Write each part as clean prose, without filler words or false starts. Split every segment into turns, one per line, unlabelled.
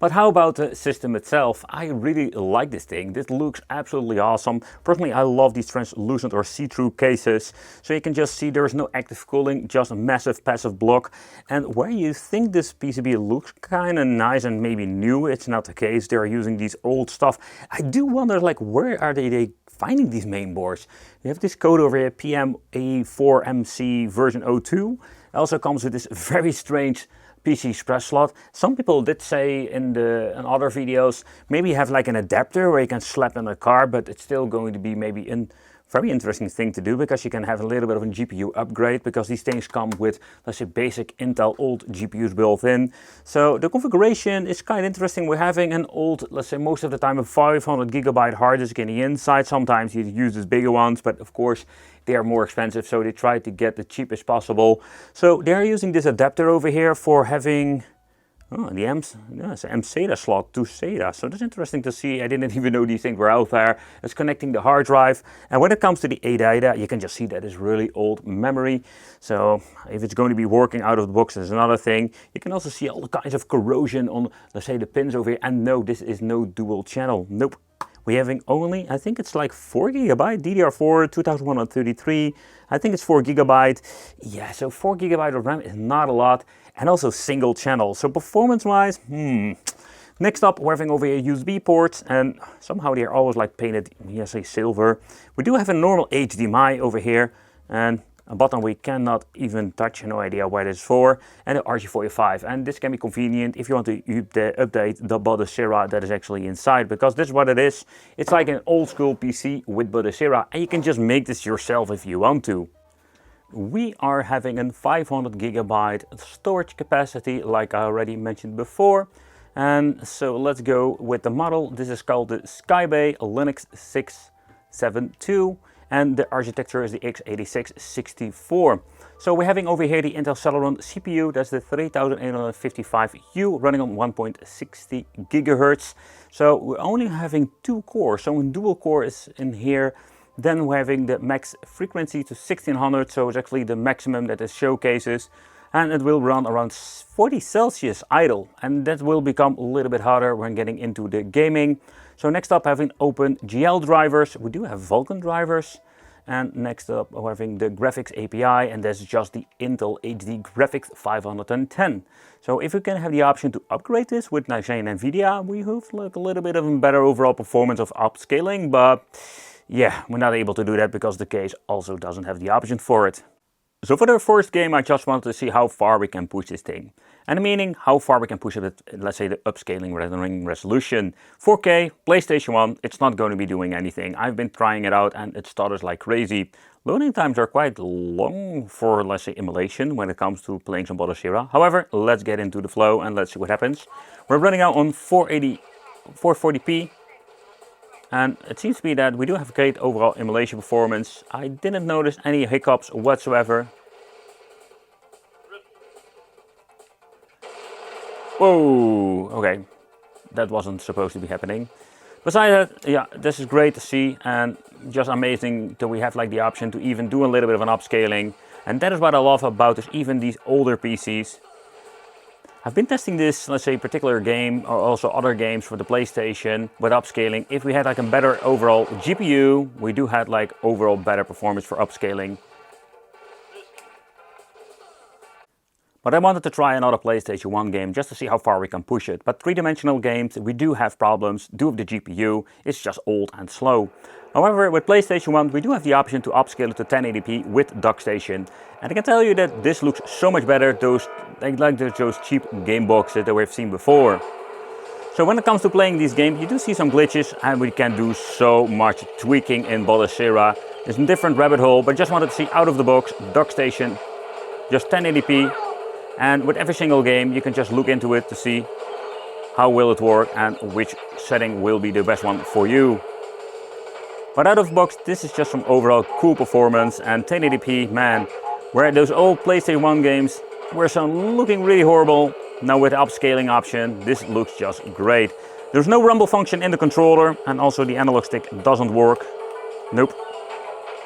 But how about the system itself? I really like this thing. This looks absolutely awesome. Personally, I love these translucent or see-through cases. So you can just see there's no active cooling, just a massive passive block. And where you think this PCB looks kind of nice and maybe new, it's not the case. They're using these old stuff. I do wonder, like, where are they finding these main boards? We have this code over here, PMA4MC version 02. It also comes with this very strange PC Express slot. Some people did say in other videos, maybe have like an adapter where you can slap in a car, but it's still going to be maybe a very interesting thing to do, because you can have a little bit of a GPU upgrade, because these things come with, let's say, basic Intel old GPUs built in. So the configuration is kind of interesting. We're having an old, let's say most of the time, a 500GB hard disk in the inside. Sometimes you use these bigger ones, but of course they are more expensive, so they try to get the cheapest possible. So they're using this adapter over here for having the SATA slot to SATA. So that's interesting to see. I didn't even know these things were out there. It's connecting the hard drive. And when it comes to the ADATA, you can just see that it's really old memory. So if it's going to be working out of the box, is another thing. You can also see all kinds of corrosion on, let's say, the pins over here. And no, this is no dual channel. Nope. We're having only, I think it's like 4GB, DDR4, 2133. I think it's 4GB. Yeah, so 4GB of RAM is not a lot. And also single channel. So performance-wise, Next up, we're having over here USB ports, and somehow they're always like painted, yes, say silver. We do have a normal HDMI over here, and a button we cannot even touch, no idea what it's for, and an RJ45. And this can be convenient if you want to update the Bodhesera that is actually inside, because this is what it is. It's like an old school PC with Bodhesera, and you can just make this yourself if you want to. We are having a 500GB storage capacity, like I already mentioned before. And so let's go with the model. This is called the Skybay Linux 672. And the architecture is the x86-64. So we're having over here the Intel Celeron CPU, that's the 3855U, running on 1.60 GHz. So we're only having 2 cores, so in dual core is in here. Then we're having the max frequency to 1600, so it's actually the maximum that it showcases. And it will run around 40 Celsius idle, and that will become a little bit hotter when getting into the gaming. So next up, having OpenGL drivers. We do have Vulkan drivers. And next up, we're having the graphics API, and that's just the Intel HD Graphics 510. So if we can have the option to upgrade this with NVIDIA, we have like a little bit of a better overall performance of upscaling, but yeah, we're not able to do that because the case also doesn't have the option for it. So for the first game, I just wanted to see how far we can push this thing. And meaning how far we can push it at, let's say, the upscaling rendering resolution. 4K, PlayStation 1, it's not going to be doing anything. I've been trying it out and it stutters like crazy. Loading times are quite long for, let's say, emulation when it comes to playing some Bodhesera. However, let's get into the flow and let's see what happens. We're running out on 440p. And it seems to be that we do have great overall emulation performance. I didn't notice any hiccups whatsoever. Whoa, okay, that wasn't supposed to be happening. Besides that, yeah, this is great to see, and just amazing that we have like the option to even do a little bit of an upscaling. And that is what I love about this, even these older PCs. I've been testing this, let's say, particular game, or also other games for the PlayStation with upscaling. If we had like a better overall GPU, we do have like overall better performance for upscaling. But I wanted to try another PlayStation 1 game just to see how far we can push it. But three-dimensional games, we do have problems, do with the GPU, it's just old and slow. However, with PlayStation 1, we do have the option to upscale it to 1080p with DuckStation. And I can tell you that this looks so much better, those cheap game boxes that we've seen before. So when it comes to playing these games, you do see some glitches, and we can do so much tweaking in Bodhesera. It's a different rabbit hole, but just wanted to see out of the box, DuckStation, just 1080p. And with every single game, you can just look into it to see how will it work and which setting will be the best one for you. But out of the box, this is just some overall cool performance, and 1080p, man, where those old PlayStation 1 games were looking really horrible, now with the upscaling option, this looks just great. There's no rumble function in the controller, and also the analog stick doesn't work. Nope.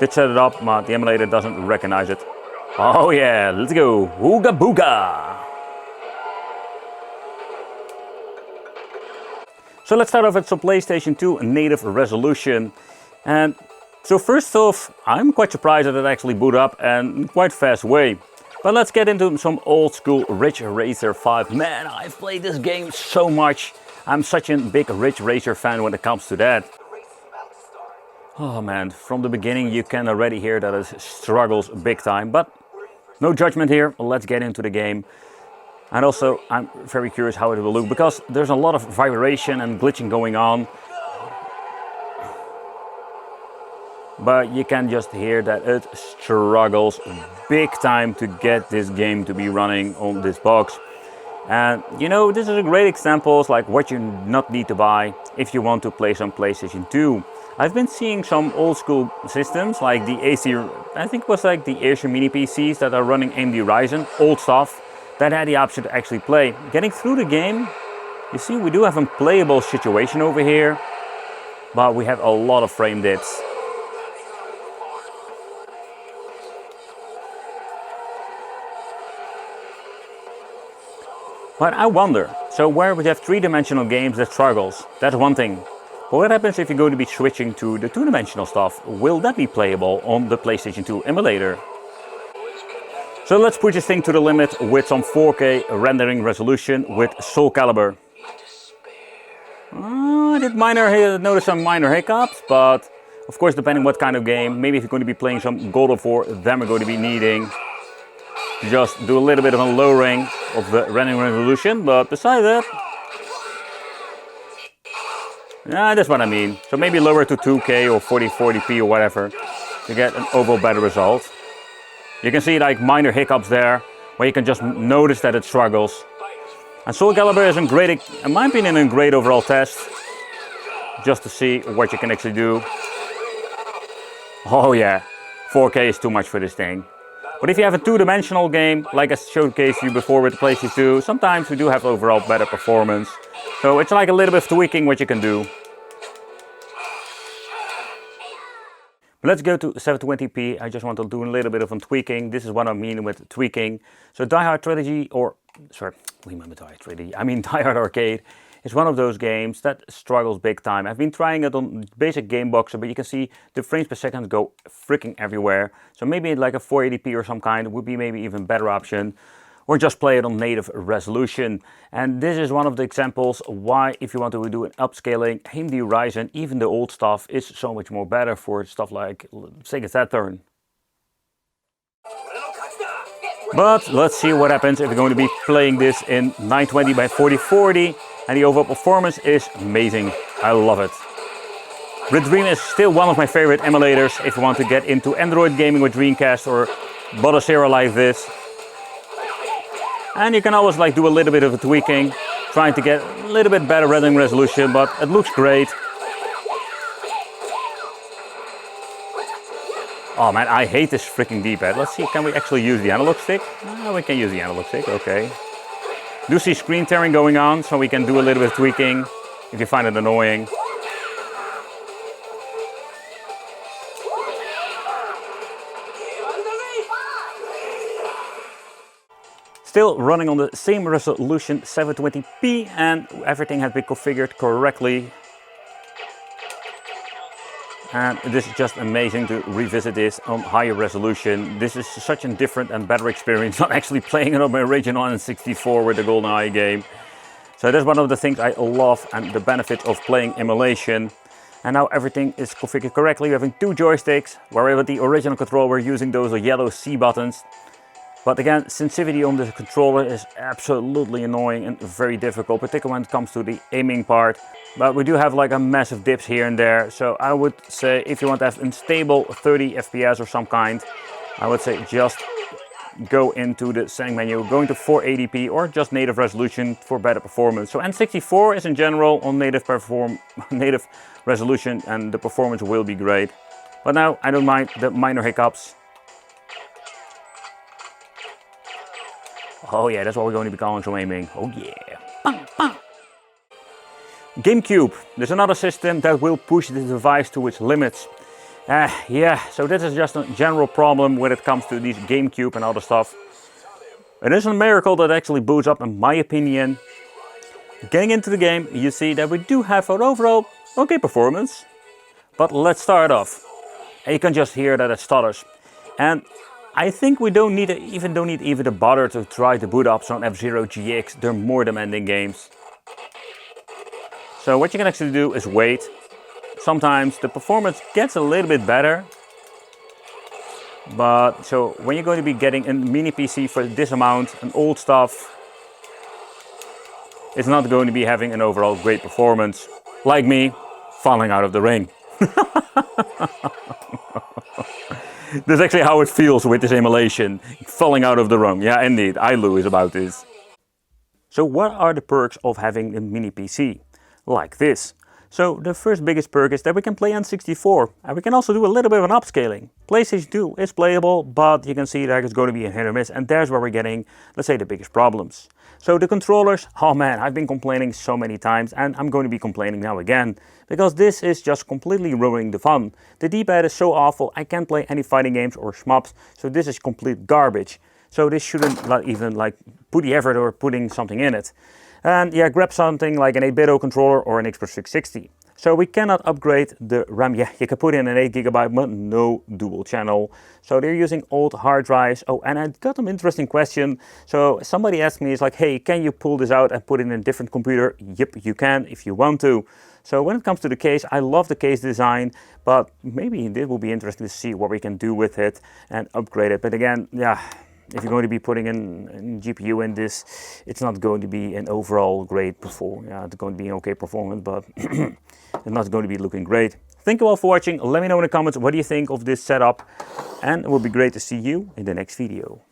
Did set it up, but the emulator doesn't recognize it. Oh yeah, let's go, Ooga Booga! So let's start off with some PlayStation 2 native resolution. And so first off, I'm quite surprised that it actually boot up and in quite fast way. But let's get into some old school Ridge Racer 5. Man, I've played this game so much. I'm such a big Ridge Racer fan when it comes to that. Oh man, from the beginning you can already hear that it struggles big time. But no judgment here, let's get into the game. And also, I'm very curious how it will look, because there's a lot of vibration and glitching going on. But you can just hear that it struggles big time to get this game to be running on this box. And you know, this is a great example like what you not need to buy if you want to play some PlayStation 2. I've been seeing some old school systems like the AC, I think it was like the Acer mini PCs that are running AMD Ryzen, old stuff, that had the option to actually play. Getting through the game, you see we do have a playable situation over here, but we have a lot of frame dips. But I wonder, so where we have three-dimensional games that struggles, that's one thing. But what happens if you're going to be switching to the two-dimensional stuff? Will that be playable on the PlayStation 2 emulator? So let's push this thing to the limit with some 4K rendering resolution with Soul Calibur. I did notice some minor hiccups, but of course depending what kind of game, maybe if you're going to be playing some God of War, then we're going to be needing to just do a little bit of a lowering of the rendering resolution, but besides that, yeah, that's what I mean. So maybe lower to 2K or 4040p or whatever to get an overall better result. You can see like minor hiccups there, where you can just notice that it struggles. And Soul Calibur is in my opinion, a great overall test, just to see what you can actually do. Oh yeah, 4K is too much for this thing. But if you have a two-dimensional game, like I showcased you before with the PlayStation 2, sometimes we do have overall better performance. So it's like a little bit of tweaking what you can do. But let's go to 720p. I just want to do a little bit of tweaking. This is what I mean with tweaking. So Die Hard Trilogy, I mean Die Hard Arcade, is one of those games that struggles big time. I've been trying it on basic game boxer, but you can see the frames per second go freaking everywhere. So maybe like a 480p or some kind would be maybe even better option. Or just play it on native resolution. And this is one of the examples why, if you want to do an upscaling, AMD Ryzen, even the old stuff, is so much more better for stuff like Sega Saturn. But let's see what happens if we're going to be playing this in 920 by 4040, and the overall performance is amazing. I love it. Dream is still one of my favorite emulators if you want to get into Android gaming with Dreamcast or Bodacera like this. And you can always like do a little bit of a tweaking, trying to get a little bit better rendering resolution, but it looks great. Oh man, I hate this freaking D-pad. Let's see, can we actually use the analog stick? Oh, we can use the analog stick, okay. Do see screen tearing going on, so we can do a little bit of tweaking if you find it annoying. Still running on the same resolution, 720p, and everything has been configured correctly. And this is just amazing to revisit this on higher resolution. This is such a different and better experience than actually playing it on my original N64 with the GoldenEye game. So that's one of the things I love and the benefit of playing emulation. And now everything is configured correctly. We're having two joysticks, where with the original controller we're using those yellow C buttons. But again, sensitivity on the controller is absolutely annoying and very difficult, particularly when it comes to the aiming part. But we do have like a massive dips here and there. So I would say if you want to have a stable 30 FPS or some kind, I would say just go into the setting menu, go into 480p or just native resolution for better performance. So N64 is in general on native resolution and the performance will be great. But now I don't mind the minor hiccups. Oh yeah, that's what we're going to be calling some aiming. Oh yeah. Bang, bang. GameCube. There's another system that will push the device to its limits. Yeah, so this is just a general problem when it comes to these GameCube and other stuff. It is a miracle that actually boots up, in my opinion. getting into the game, you see that we do have an overall okay performance. But let's start off. And you can just hear that it stutters. And I think we don't need even to bother to try to boot up some F-Zero GX. They're more demanding games. So what you can actually do is wait. Sometimes the performance gets a little bit better. But so when you're going to be getting a mini PC for this amount, an old stuff, it's not going to be having an overall great performance. Like me, falling out of the ring. That's actually how it feels with this emulation. Falling out of the ring. Yeah, indeed, I lose about this. So what are the perks of having a mini PC? Like this. So the first biggest perk is that we can play on 64, and we can also do a little bit of an upscaling. PlayStation 2 is playable, but you can see that it's going to be a hit or miss, and there's where we're getting, let's say, the biggest problems. So the controllers, oh man, I've been complaining so many times, and I'm going to be complaining now again, because this is just completely ruining the fun. The D-pad is so awful, I can't play any fighting games or shmups, so this is complete garbage. So this shouldn't even put the effort or putting something in it. And yeah, grab something like an 8-bit controller or an Xbox 360. So we cannot upgrade the RAM. Yeah, you can put in an 8GB, but no dual channel. So they're using old hard drives. Oh, and I got an interesting question. So somebody asked me, it's like, hey, can you pull this out and put it in a different computer? Yep, you can if you want to. So when it comes to the case, I love the case design, but maybe it will be interesting to see what we can do with it and upgrade it. But again, yeah. If you're going to be putting in GPU in this, it's not going to be an overall great performance. Yeah, it's going to be an okay performance, but it's not going to be looking great. Thank you all for watching. Let me know in the comments what do you think of this setup, and it will be great to see you in the next video.